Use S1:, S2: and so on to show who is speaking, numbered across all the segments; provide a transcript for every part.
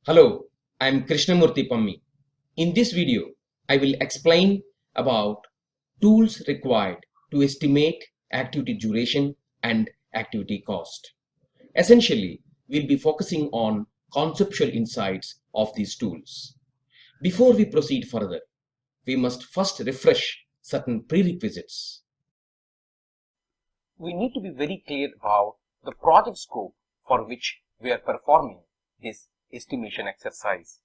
S1: Hello, I am Krishnamurthy Pammi. In this video, I will explain about tools required to estimate activity duration and activity cost. Essentially, we'll be focusing on conceptual insights of these tools. Before we proceed further, we must first refresh certain prerequisites.
S2: We need to be very clear about the project scope for which we are performing this estimation exercise.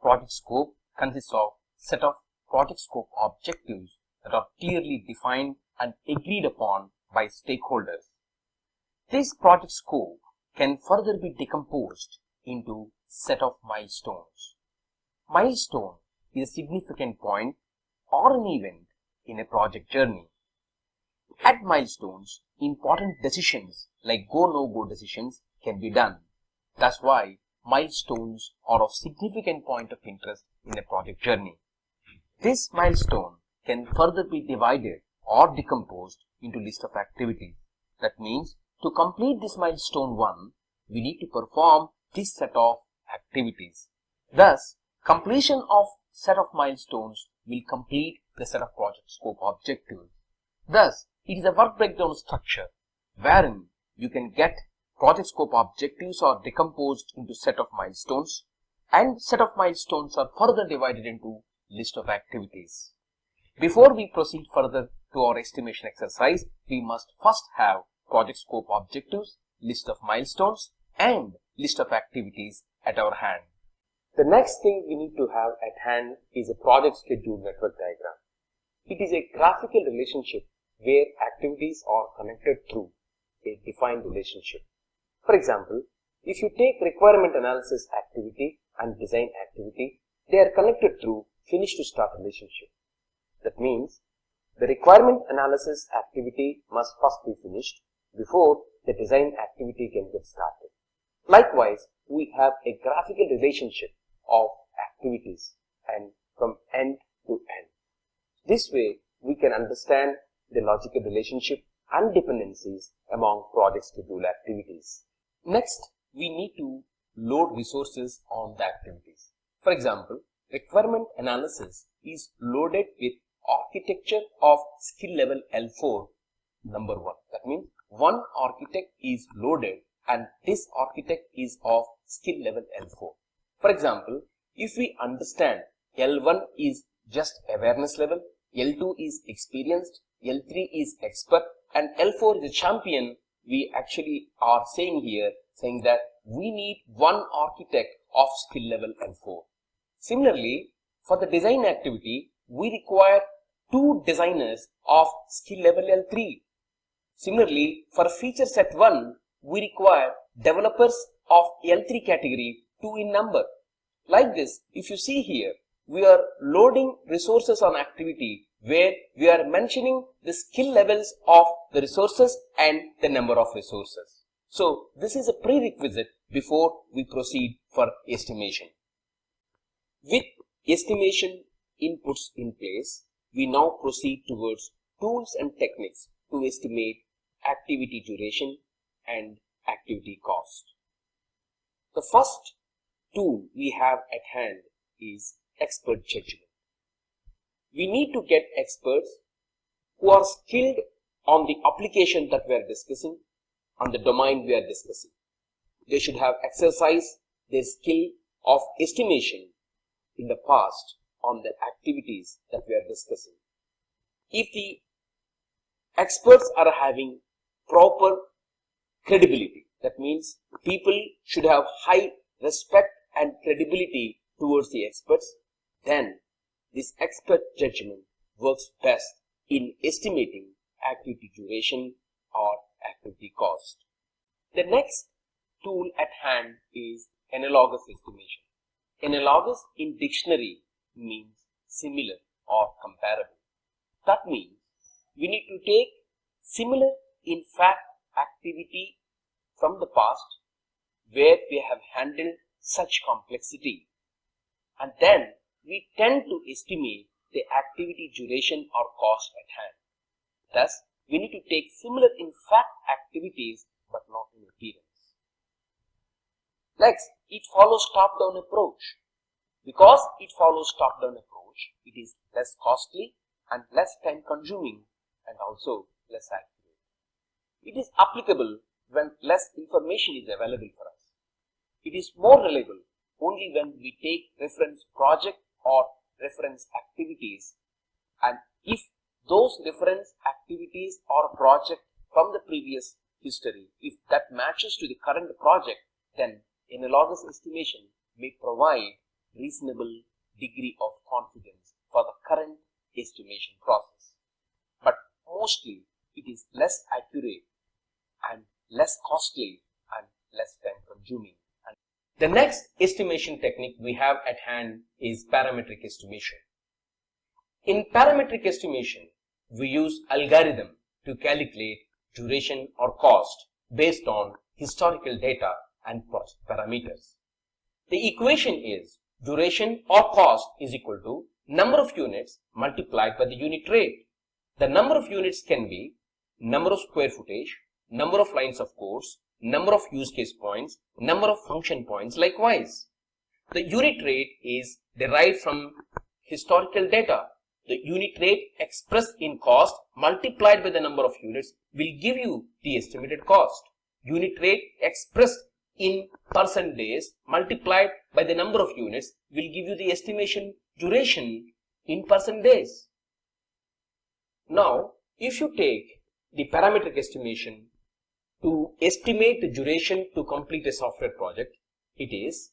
S2: Project scope consists of set of project scope objectives that are clearly defined and agreed upon by stakeholders. This project scope can further be decomposed into set of milestones. Milestone is a significant point or an event in a project journey. At milestones, important decisions like go-no-go decisions can be done. That's why milestones are of significant point of interest in a project journey. This milestone can further be divided or decomposed into list of activities. That means to complete this milestone 1, we need to perform this set of activities. Thus, completion of set of milestones will complete the set of project scope objectives. Thus, it is a work breakdown structure wherein you can get project scope objectives are decomposed into set of milestones and set of milestones are further divided into list of activities. Before we proceed further to our estimation exercise, we must first have project scope objectives, list of milestones and list of activities at our hand. The next thing we need to have at hand is a project schedule network diagram. It is a graphical relationship where activities are connected through a defined relationship. For example, if you take requirement analysis activity and design activity, they are connected through finish to start relationship. That means the requirement analysis activity must first be finished before the design activity can get started. Likewise, we have a graphical relationship of activities and from end to end. This way, we can understand the logical relationship and dependencies among project schedule activities. Next, we need to load resources on the activities. For example, requirement analysis is loaded with architecture of skill level L4 number 1. That means one architect is loaded and this architect is of skill level L4. For example, if we understand L1 is just awareness level, L2 is experienced, L3 is expert and L4 is a champion, we actually are saying that we need one architect of skill level L4. Similarly, for the design activity, we require 2 designers of skill level L3. Similarly, for feature set 1, we require developers of L3 category 2 in number. Like this, if you see here, we are loading resources on activity where we are mentioning the skill levels of the resources and the number of resources. So, this is a prerequisite before we proceed for estimation. With estimation inputs in place, we now proceed towards tools and techniques to estimate activity duration and activity cost. The first tool we have at hand is expert judgment. We need to get experts who are skilled on the application that we are discussing, on the domain we are discussing. They should have exercised their skill of estimation in the past on the activities that we are discussing. If the experts are having proper credibility, that means people should have high respect and credibility towards the experts, then this expert judgment works best in estimating activity duration or activity cost. The next tool at hand is analogous estimation. Analogous in dictionary means similar or comparable. That means we need to take similar in fact activity from the past where we have handled such complexity, and then we tend to estimate the activity duration or cost at hand. Thus, we need to take similar in fact activities but not in appearance. Next, it follows top-down approach. Because it follows top-down approach, it is less costly and less time-consuming and also less accurate. It is applicable when less information is available for us. It is more reliable only when we take reference project or reference activities, and if those reference activities or project from the previous history, if that matches to the current project, then analogous estimation may provide reasonable degree of confidence for the current estimation process. But mostly it is less accurate and less costly and less time consuming. The next estimation technique we have at hand is parametric estimation. In parametric estimation, we use algorithm to calculate duration or cost based on historical data and project parameters. The equation is duration or cost is equal to number of units multiplied by the unit rate. The number of units can be number of square footage, number of lines of codes, number of use case points, number of function points likewise. The unit rate is derived from historical data. The unit rate expressed in cost multiplied by the number of units will give you the estimated cost. Unit rate expressed in percent days multiplied by the number of units will give you the estimation duration in percent days. Now, if you take the parametric estimation to estimate the duration to complete a software project, it is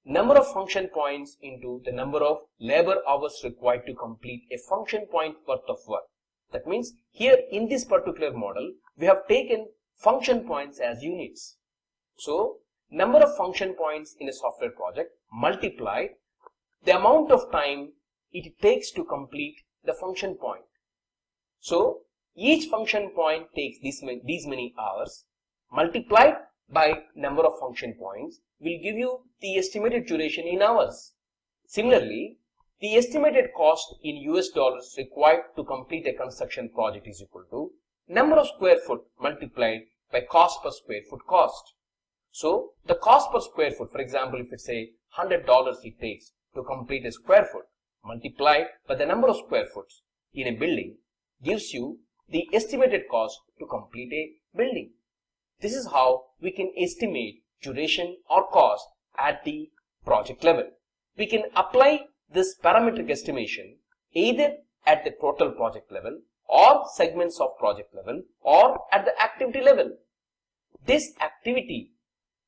S2: number of function points into the number of labor hours required to complete a function point worth of work. That means here in this particular model, we have taken function points as units. So, number of function points in a software project multiplied the amount of time it takes to complete the function point. So, each function point takes these many hours multiplied by number of function points will give you the estimated duration in hours. Similarly, the estimated cost in US dollars required to complete a construction project is equal to number of square foot multiplied by cost per square foot cost. So, the cost per square foot, for example, if it's a $100 it takes to complete a square foot multiplied by the number of square foot in a building gives you the estimated cost to complete a building. This is how we can estimate duration or cost at the project level. We can apply this parametric estimation either at the total project level or segments of project level or at the activity level. This activity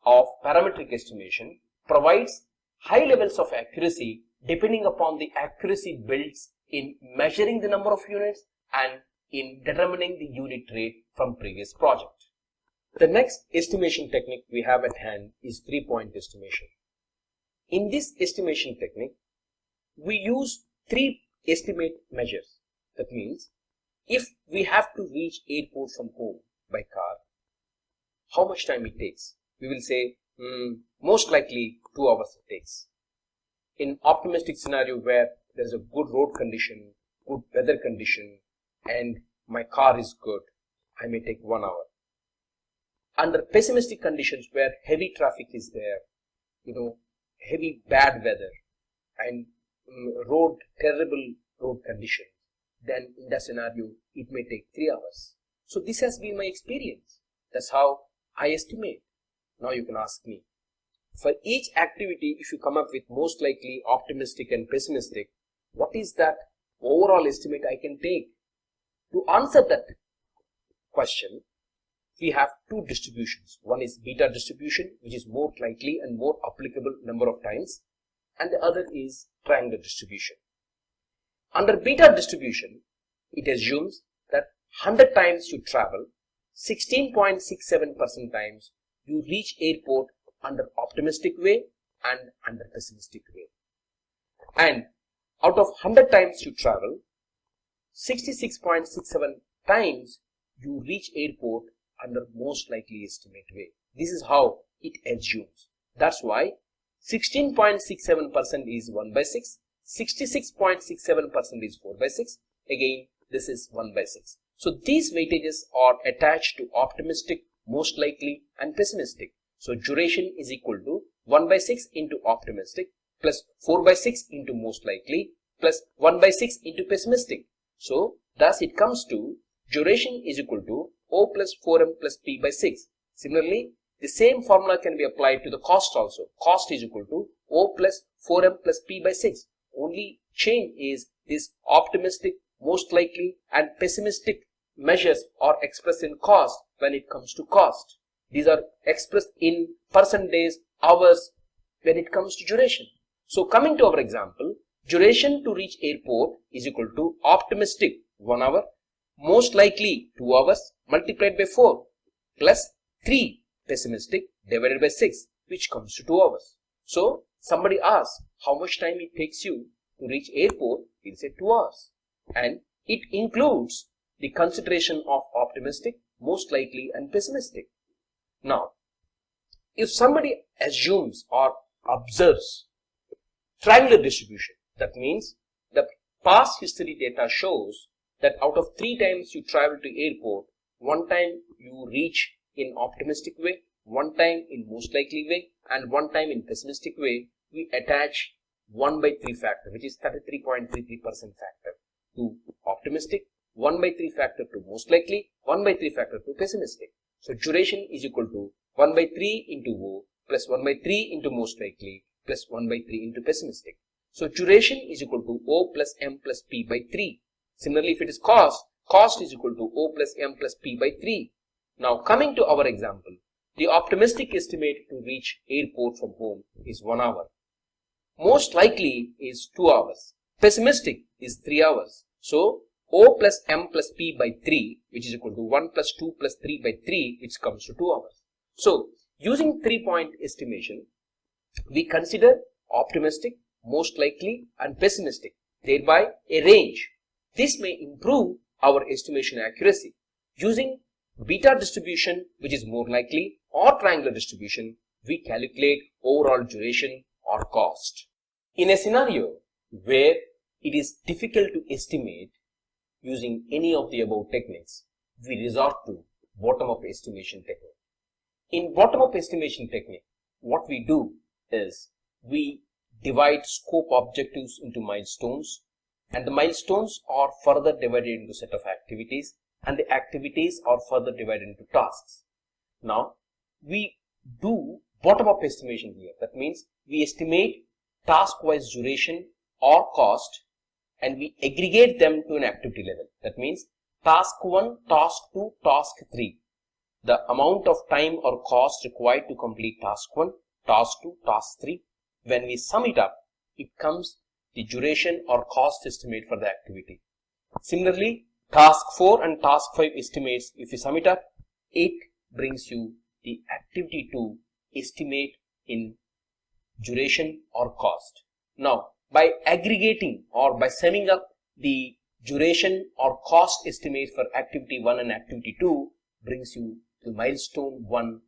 S2: of parametric estimation provides high levels of accuracy depending upon the accuracy builds in measuring the number of units and in determining the unit rate from previous project. The next estimation technique we have at hand is 3-point estimation. In this estimation technique, we use 3 estimate measures. That means, if we have to reach airport from home by car, how much time it takes? We will say, most likely 2 hours it takes. In optimistic scenario where there is a good road condition, good weather condition, and my car is good, I may take 1 hour. Under pessimistic conditions where heavy traffic is there, heavy bad weather and terrible road conditions, then in that scenario, it may take 3 hours. So this has been my experience. That's how I estimate. Now you can ask me, for each activity, if you come up with most likely optimistic and pessimistic, what is that overall estimate I can take? To answer that question, we have 2 distributions. One is beta distribution, which is more likely and more applicable number of times, and the other is triangular distribution. Under beta distribution, it assumes that 100 times you travel, 16.67% times you reach airport under optimistic way and under pessimistic way. And out of 100 times you travel, 66.67 times you reach airport under most likely estimate way. This is how it assumes. That's why 16.67% is 1 by 6, 66.67% is 4 by 6. Again, this is 1 by 6. So these weightages are attached to optimistic, most likely, and pessimistic. So duration is equal to 1 by 6 into optimistic plus 4 by 6 into most likely plus 1 by 6 into pessimistic. So thus it comes to duration is equal to O plus 4m plus P by 6. Similarly, the same formula can be applied to the cost also. Cost is equal to O plus 4m plus P by 6. Only change is this optimistic, most likely and pessimistic measures are expressed in cost when it comes to cost. These are expressed in percentage, hours when it comes to duration. So coming to our example, duration to reach airport is equal to optimistic 1 hour, most likely 2 hours multiplied by 4 plus 3 pessimistic divided by 6, which comes to 2 hours. So somebody asks how much time it takes you to reach airport, we'll say 2 hours. And it includes the consideration of optimistic, most likely and pessimistic. Now, if somebody assumes or observes triangular distribution, that means the past history data shows that out of 3 times you travel to airport, 1 time you reach in optimistic way, 1 time in most likely way and 1 time in pessimistic way, we attach 1 by 3 factor, which is 33.33% factor to optimistic, 1 by 3 factor to most likely, 1 by 3 factor to pessimistic. So duration is equal to 1 by 3 into O plus 1 by 3 into most likely plus 1 by 3 into pessimistic. So duration is equal to O plus M plus P by 3. Similarly, if it is cost, cost is equal to O plus M plus P by 3. Now coming to our example, the optimistic estimate to reach airport from home is 1 hour. Most likely is 2 hours. Pessimistic is 3 hours. So O plus M plus P by 3, which is equal to 1 plus 2 plus 3 by 3, which comes to 2 hours. So using 3-point estimation, we consider optimistic, most likely and pessimistic, thereby a range. This may improve our estimation accuracy. Using beta distribution, which is more likely, or triangular distribution, we calculate overall duration or cost. In a scenario where it is difficult to estimate using any of the above techniques, we resort to bottom-up estimation technique. In bottom-up estimation technique, what we do is we divide scope objectives into milestones, and the milestones are further divided into set of activities, and the activities are further divided into tasks. Now, we do bottom-up estimation here. That means we estimate task-wise duration or cost, and we aggregate them to an activity level. That means task 1, task 2, task 3. The amount of time or cost required to complete task 1, task 2, task 3. When we sum it up, it comes the duration or cost estimate for the activity. Similarly, task 4 and task 5 estimates, if you sum it up, it brings you the activity to estimate in duration or cost. Now, by aggregating or by summing up the duration or cost estimates for activity 1 and activity 2 brings you the milestone 1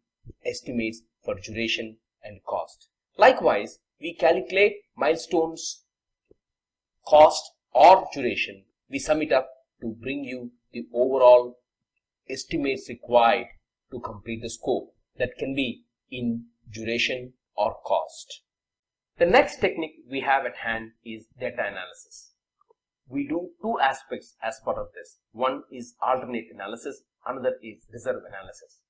S2: estimates for duration and cost. Likewise, we calculate milestones, cost or duration. We sum it up to bring you the overall estimates required to complete the scope, that can be in duration or cost. The next technique we have at hand is data analysis. We do 2 aspects as part of this. One is alternate analysis, another is reserve analysis.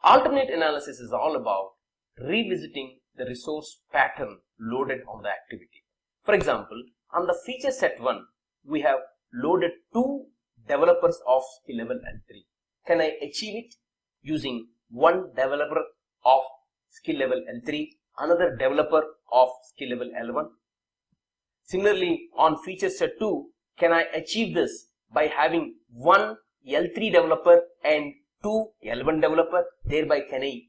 S2: Alternate analysis is all about revisiting the resource pattern loaded on the activity. For example, on the feature set 1, we have loaded 2 developers of skill level L3. Can I achieve it using 1 developer of skill level L3, another developer of skill level L1? Similarly, on feature set 2, can I achieve this by having 1 L3 developer and 2 L1 developer? Thereby, can I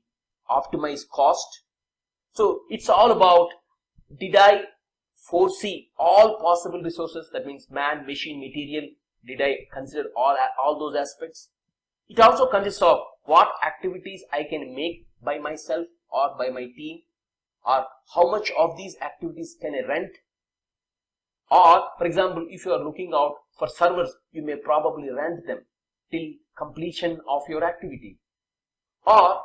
S2: optimize cost? So it's all about, did I foresee all possible resources? That means man, machine, material. Did I consider all those aspects? It also consists of what activities I can make by myself or by my team, or how much of these activities can I rent? Or, for example, if you are looking out for servers, you may probably rent them till completion of your activity. Or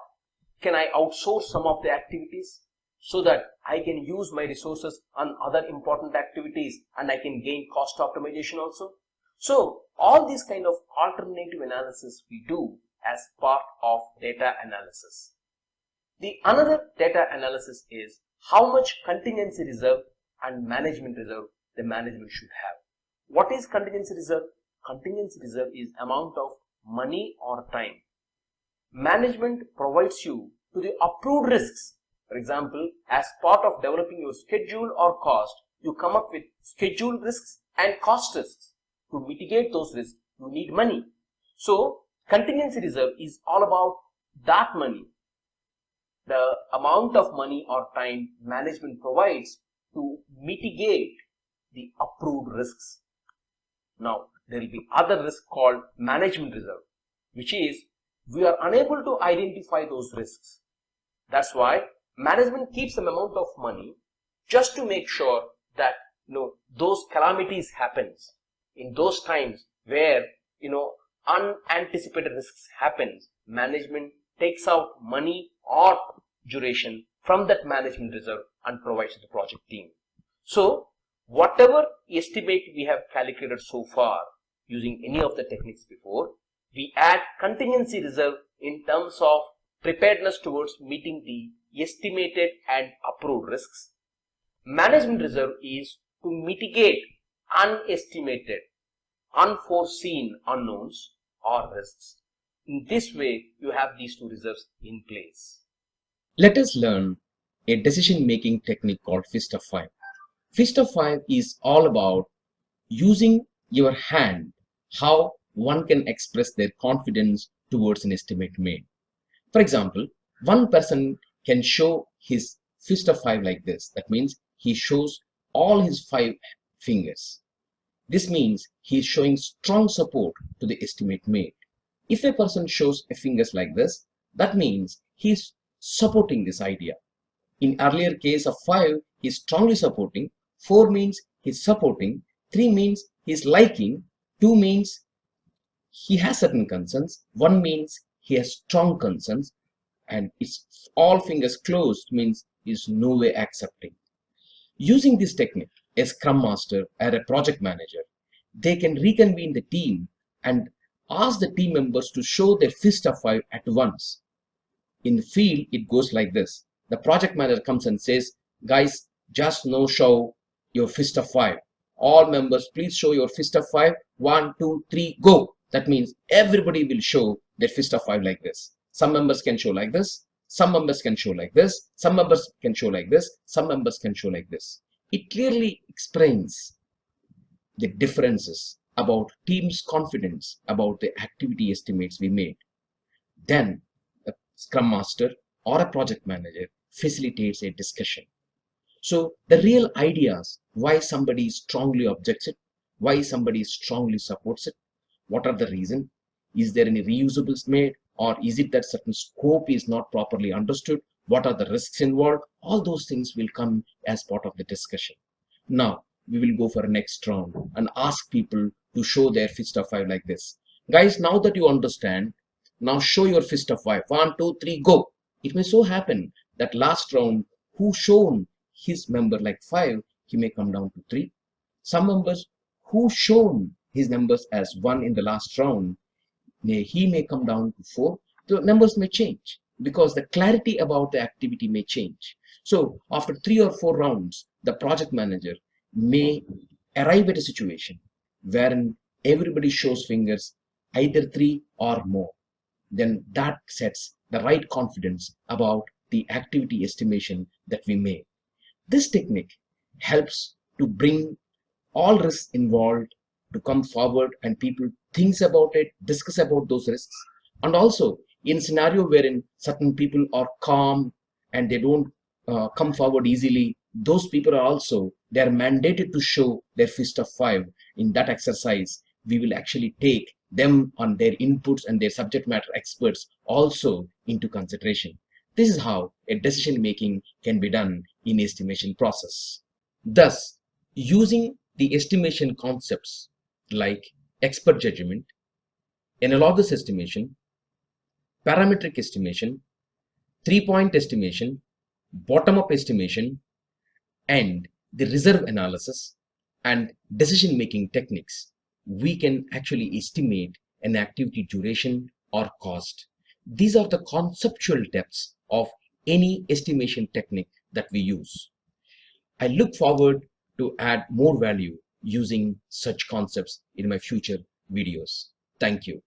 S2: can I outsource some of the activities? so that I can use my resources on other important activities and I can gain cost optimization also. So all these kind of alternative analysis we do as part of data analysis. The another data analysis is how much contingency reserve and management reserve the management should have. What is contingency reserve? Contingency reserve is amount of money or time management provides you to the approved risks. For example, as part of developing your schedule or cost, you come up with schedule risks and cost risks. To mitigate those risks, you need money. So, contingency reserve is all about that money, the amount of money or time management provides to mitigate the approved risks. Now, there will be other risk called management reserve, which is we are unable to identify those risks. That's why management keeps some amount of money just to make sure that those calamities happens in those times where unanticipated risks happens. Management takes out money or duration from that management reserve and provides to the project team. So whatever estimate we have calculated so far using any of the techniques before, we add contingency reserve in terms of preparedness towards meeting the estimated and approved risks. Management reserve is to mitigate unestimated, unforeseen unknowns or risks. In this way, you have these two reserves in place.
S1: Let us learn a decision-making technique called Fist of 5. Fist of 5 is all about using your hand, how one can express their confidence towards an estimate made. For example, one person can show his Fist of 5 like this. That means he shows all his 5 fingers. This means he is showing strong support to the estimate made. If a person shows a fingers like this, that means he is supporting this idea. In earlier case of 5, he is strongly supporting. 4 means he is supporting. 3 means he is liking. 2 means he has certain concerns. 1 means he has strong concerns. And it's all fingers closed means he is no way accepting. Using this technique, a scrum master or a project manager, they can reconvene the team and ask the team members to show their Fist of 5 at once. In the field, it goes like this. The project manager comes and says, guys, just now show your Fist of 5. All members, please show your Fist of 5. 1, 2, 3, go. That means everybody will show their Fist of 5 like this. Some members can show like this. Some members can show like this. Some members can show like this. Some members can show like this. It clearly explains the differences about team's confidence about the activity estimates we made. Then a scrum master or a project manager facilitates a discussion. So the real ideas, why somebody strongly objects it, why somebody strongly supports it, what are the reasons, is there any reusables made, or is it that certain scope is not properly understood, what are the risks involved, all those things will come as part of the discussion. Now we will go for a next round and ask people to show their Fist of 5 like this. Guys, now that you understand, now show your Fist of 5. 1, 2, 3, go. It may so happen that last round, who shown his member like 5, he may come down to 3. Some members who shown his numbers as 1 in the last round, he may come down to 4. The numbers may change because the clarity about the activity may change. So after 3 or 4 rounds, the project manager may arrive at a situation wherein everybody shows fingers either 3 or more. Then that sets the right confidence about the activity estimation that we made. This technique helps to bring all risks involved to come forward and people thinks about it, discuss about those risks. And also in scenario wherein certain people are calm and they don't come forward easily, those people are also, they are mandated to show their Fist of 5. In that exercise, we will actually take them on their inputs and their subject matter experts also into consideration. This is how a decision making can be done in estimation process. Thus, using the estimation concepts like expert judgment, analogous estimation, parametric estimation, 3-point estimation, bottom-up estimation, and the reserve analysis and decision-making techniques, we can actually estimate an activity duration or cost. These are the conceptual depths of any estimation technique that we use. I look forward to add more value using such concepts in my future videos. Thank you.